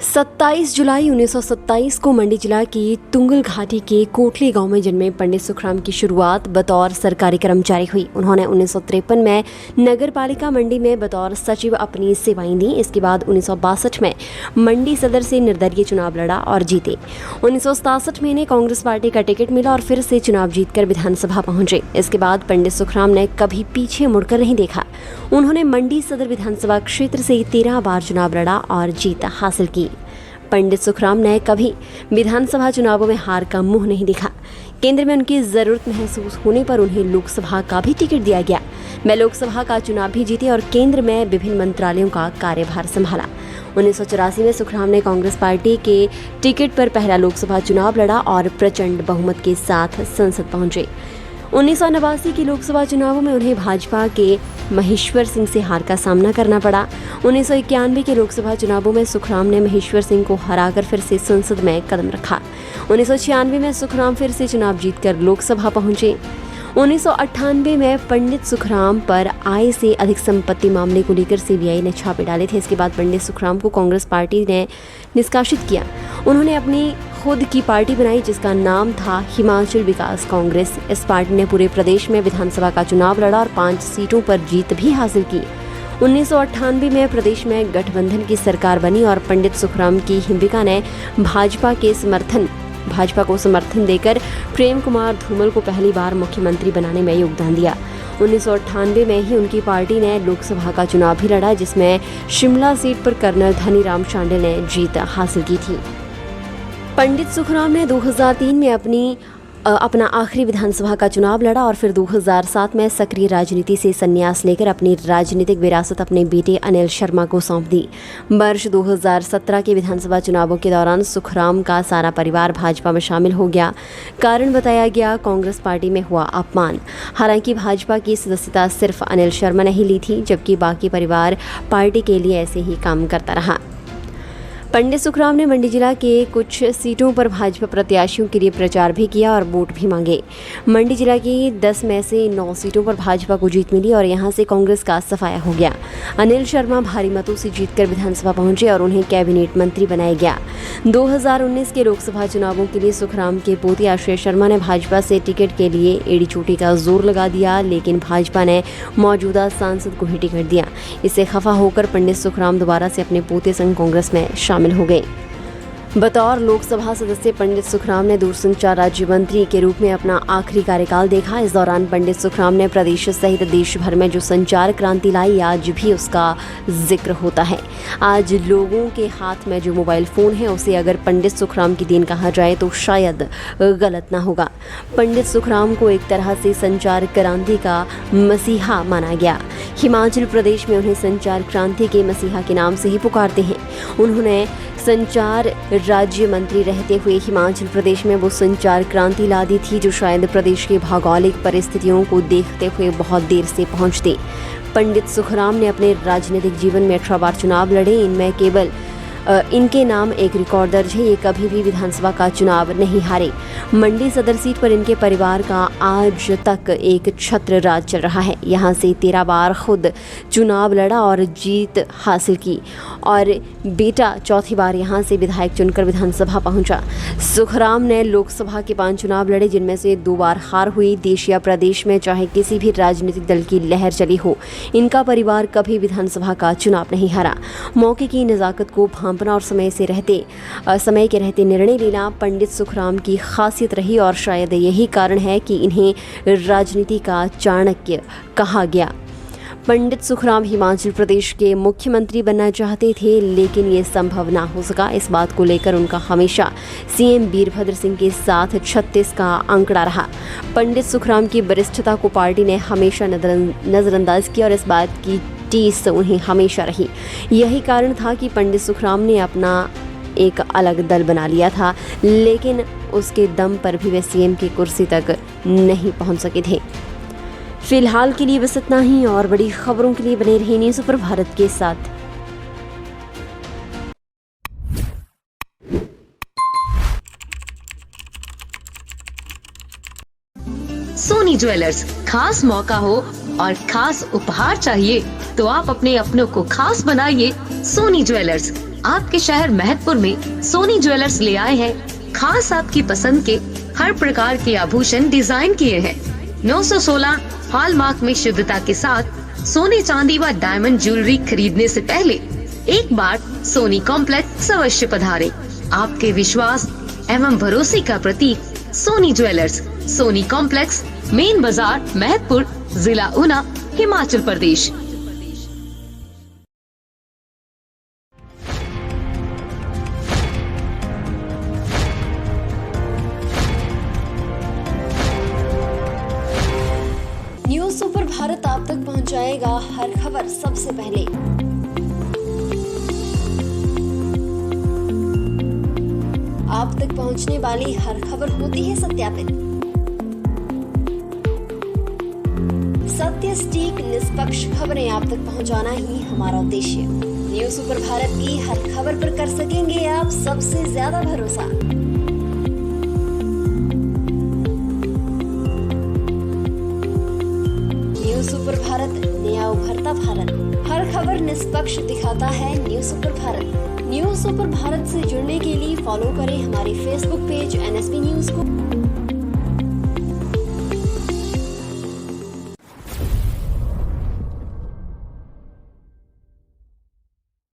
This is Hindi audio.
27 जुलाई 1927 को मंडी जिला की तुंगल घाटी के कोटली गांव में जन्मे पंडित सुखराम की शुरुआत बतौर सरकारी कर्मचारी हुई। उन्होंने 1953 में नगर पालिका मंडी में बतौर सचिव अपनी सेवाएं दी। इसके बाद 1962 में मंडी सदर से निर्दलीय चुनाव लड़ा और जीते। 1967 में इन्हें कांग्रेस पार्टी का टिकट मिला और फिर से चुनाव जीतकर विधानसभा पहुंचे। इसके बाद पंडित सुखराम ने कभी पीछे मुड़कर नहीं देखा। उन्होंने मंडी सदर विधानसभा क्षेत्र से 13 बार चुनाव लड़ा और जीत हासिल की। पंडित सुखराम ने कभी विधानसभा चुनावों में हार का मुंह नहीं दिखा। केंद्र में उनकी जरूरत महसूस होने पर उन्हें लोकसभा का भी टिकट दिया गया। वे लोकसभा का चुनाव भी जीते और केंद्र में विभिन्न मंत्रालयों का कार्यभार संभाला। 1984 में सुखराम ने कांग्रेस पार्टी के टिकट पर पहला लोकसभा चुनाव लड़ा और प्रचंड बहुमत के साथ संसद पहुंचे। 1989 के लोकसभा चुनावों में उन्हें भाजपा के महेश्वर सिंह से हार का सामना करना पड़ा। 1991 के लोकसभा चुनावों में सुखराम ने महेश्वर सिंह को हराकर फिर से संसद में कदम रखा। 1996 में सुखराम फिर से चुनाव जीतकर लोकसभा पहुंचे। 1998 में पंडित सुखराम पर आय से अधिक संपत्ति मामले को लेकर सीबीआई ने छापे डाले थे। इसके बाद पंडित सुखराम को कांग्रेस पार्टी ने निष्कासित किया। उन्होंने अपनी खुद की पार्टी बनाई जिसका नाम था हिमाचल विकास कांग्रेस। इस पार्टी ने पूरे प्रदेश में विधानसभा का चुनाव लड़ा और 5 सीटों पर जीत भी हासिल की। 1998 में प्रदेश में गठबंधन की सरकार बनी और पंडित सुखराम की हिंबिका ने भाजपा को समर्थन देकर प्रेम कुमार धूमल को पहली बार मुख्यमंत्री बनाने में योगदान दिया। 1998 में ही उनकी पार्टी ने लोकसभा का चुनाव भी लड़ा जिसमें शिमला सीट पर कर्नल धनीराम शांडिल ने जीत हासिल की थी। पंडित सुखराम ने 2003 में अपना आखिरी विधानसभा का चुनाव लड़ा और फिर 2007 में सक्रिय राजनीति से संन्यास लेकर अपनी राजनीतिक विरासत अपने बेटे अनिल शर्मा को सौंप दी। वर्ष 2017 के विधानसभा चुनावों के दौरान सुखराम का सारा परिवार भाजपा में शामिल हो गया। कारण बताया गया कांग्रेस पार्टी में हुआ अपमान। हालांकि भाजपा की सदस्यता सिर्फ अनिल शर्मा ने ही ली थी, जबकि बाकी परिवार पार्टी के लिए ऐसे ही काम करता रहा। पंडित सुखराम ने मंडी जिला के कुछ सीटों पर भाजपा प्रत्याशियों के लिए प्रचार भी किया और वोट भी मांगे। मंडी जिला की 10 में से 9 सीटों पर भाजपा को जीत मिली और यहां से कांग्रेस का सफाया हो गया। अनिल शर्मा भारी मतों से जीतकर विधानसभा पहुंचे और उन्हें कैबिनेट मंत्री बनाया गया। 2019 के लोकसभा चुनावों के लिए सुखराम के पोते आश्रय शर्मा ने भाजपा से टिकट के लिए एड़ी चोटी का जोर लगा दिया, लेकिन भाजपा ने मौजूदा सांसद को ही टिकट दिया। इससे खफा होकर पंडित सुखराम दोबारा से अपने पोते संग कांग्रेस में शामिल हो गए। बतौर लोकसभा सदस्य पंडित सुखराम ने दूरसंचार राज्य मंत्री के रूप में अपना आखिरी कार्यकाल देखा। इस दौरान पंडित सुखराम ने प्रदेश सहित देश भर में जो संचार क्रांति लाई, आज भी उसका जिक्र होता है। आज लोगों के हाथ में जो मोबाइल फोन है उसे अगर पंडित सुखराम की देन कहा जाए तो शायद गलत ना होगा। पंडित सुखराम को एक तरह से संचार क्रांति का मसीहा माना गया। हिमाचल प्रदेश में उन्हें संचार क्रांति के मसीहा के नाम से ही पुकारते हैं। उन्होंने संचार राज्य मंत्री रहते हुए हिमाचल प्रदेश में वो संचार क्रांति ला दी थी जो शायद प्रदेश की भौगोलिक परिस्थितियों को देखते हुए बहुत देर से पहुंचती। पंडित सुखराम ने अपने राजनीतिक जीवन में 18 बार चुनाव लड़े। इनमें केवल इनके नाम एक रिकॉर्ड दर्ज है, ये कभी भी विधानसभा का चुनाव नहीं हारे। मंडी सदर सीट पर इनके परिवार का आज तक एक छत्र राज चल रहा है। यहाँ से 13 बार खुद चुनाव लड़ा और जीत हासिल की और बेटा चौथी बार यहाँ से विधायक चुनकर विधानसभा पहुँचा। सुखराम ने लोकसभा के 5 चुनाव लड़े जिनमें से 2 बार हार हुई। देश या प्रदेश में चाहे किसी भी राजनीतिक दल की लहर चली हो, इनका परिवार कभी विधानसभा का चुनाव नहीं हारा। मौके की नज़ाकत को और समय के रहते निर्णय लेना पंडित सुखराम की खासियत रही और शायद यही कारण है कि इन्हें राजनीति का चाणक्य कहा गया। पंडित सुखराम हिमाचल प्रदेश के मुख्यमंत्री बनना चाहते थे, लेकिन ये संभव ना हो सका। इस बात को लेकर उनका हमेशा सीएम वीरभद्र सिंह के साथ 36 का आंकड़ा रहा। पंडित सुखराम की वरिष्ठता को पार्टी ने हमेशा नजरअंदाज किया और इस बात की टीस उन्हें हमेशा रही। यही कारण था कि पंडित सुखराम ने अपना एक अलग दल बना लिया था, लेकिन उसके दम पर भी वे सीएम की कुर्सी तक नहीं पहुंच सके थे। फिलहाल के लिए बस इतना ही और बड़ी खबरों के लिए बने रहिए न्यूज़ पर भारत के साथ। सोनी ज्वेलर्स, खास मौका हो और खास उपहार चाहिए तो आप अपने अपनों को खास बनाइए सोनी ज्वेलर्स। आपके शहर महतपुर में सोनी ज्वेलर्स ले आए हैं खास आपकी पसंद के हर प्रकार के आभूषण डिजाइन किए हैं। 916 हॉलमार्क में शुद्धता के साथ सोने चांदी व डायमंड ज्वेलरी खरीदने से पहले एक बार सोनी कॉम्प्लेक्स अवश्य पधारें। आपके विश्वास एवं भरोसे का प्रतीक Soni jewellers, Soni complex, main Bazar, Mahatpur, जिला ऊना, हिमाचल प्रदेश। न्यूज़ सुपर भारत आप तक पहुंचाएगा हर खबर सबसे पहले। आप तक पहुंचने वाली हर खबर होती है सत्यापित। सत्य, सटीक, निष्पक्ष खबरें आप तक पहुंचाना ही हमारा उद्देश्य। न्यूज़ सुपर भारत की हर खबर पर कर सकेंगे आप सबसे ज्यादा भरोसा। न्यूज़ सुपर भारत, नया उभरता भारत। हर खबर निष्पक्ष दिखाता है news super Bharat. News super Bharat से जुड़ने के लिए फॉलो करें हमारे फेसबुक पेज NSP न्यूज़ को।